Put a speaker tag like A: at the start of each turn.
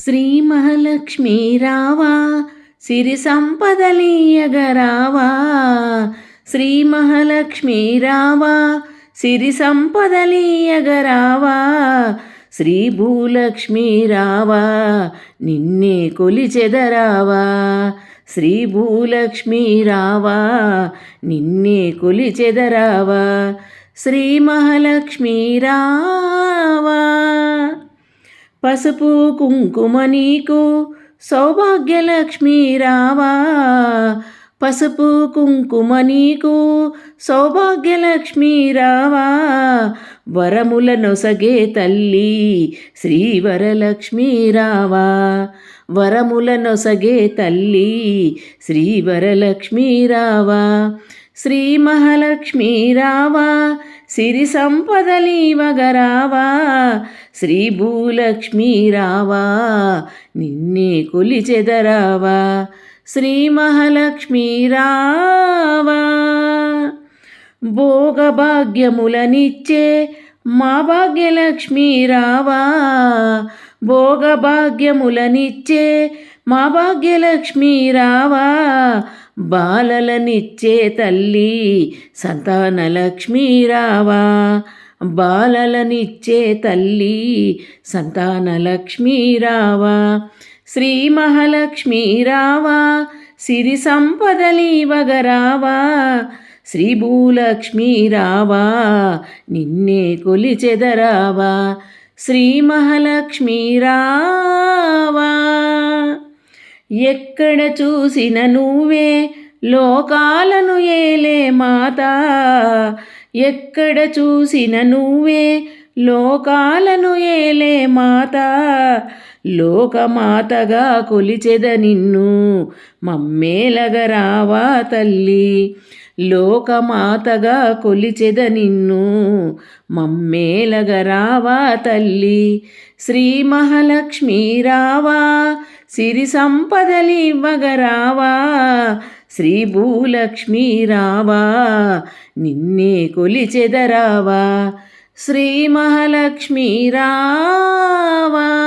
A: శ్రీ మహాలక్ష్మీ రావా సిరి సంపదలీయగరావా. శ్రీ మహాలక్ష్మీ రావా సిరి సంపదలీయగరావా. శ్రీ భూలక్ష్మీ రావా నిన్నే కొలిచెదరావా. శ్రీ భూలక్ష్మీ రావా నిన్నే కొలిచెదరావా. శ్రీ మహాలక్ష్మీ రావా పసుపు కుంకుమ నీకు సౌభాగ్యలక్ష్మీ రావా. పసుపు కుంకుమ నీకు సౌభాగ్యలక్ష్మీ రావా. వరముల నొసగే తల్లి శ్రీవరలక్ష్మీ రావా. వరముల నొసగే తల్లి శ్రీవరలక్ష్మీ రావా. శ్రీ మహాలక్ష్మీ రావా సిరి సంపదలీవగరావా. శ్రీ భూలక్ష్మీ రావా నిన్నే కొలిచెదరావా. శ్రీ మహాలక్ష్మీ రావా భోగభాగ్యములనిచ్చే మా భాగ్యలక్ష్మీ రావా. భోగభాగ్యములనిచ్చే మా భాగ్యలక్ష్మీ రావా. బాలలనిచ్చే తల్లి సంతానలక్ష్మీ రావా. బాలలనిచ్చే తల్లి సంతానలక్ష్మీ రావా. శ్రీ మహాలక్ష్మీ రావా సిరి సంపదలీవగరావా. శ్రీ భూలక్ష్మీ రావా నిన్నే కొలిచెదరావా. శ్రీ మహాలక్ష్మీ రావా ఎక్కడ చూసిన నువ్వే లోకాలను ఏలే మాత. ఎక్కడ చూసిన నువ్వే లోకాలను ఏలే మాత. లోకమాతగా కొలిచెద నిన్ను మమ్మేలగరావా తల్లి. లోకమాతగా కొలిచెద నిన్ను మమ్మేలగరావా తల్లి. శ్రీ మహాలక్ష్మీ రావా సిరి సంపదలివ్వగరావా. శ్రీ భూలక్ష్మీ రావా నిన్నే కొలిచెదరావా. శ్రీ మహాలక్ష్మీ రావా.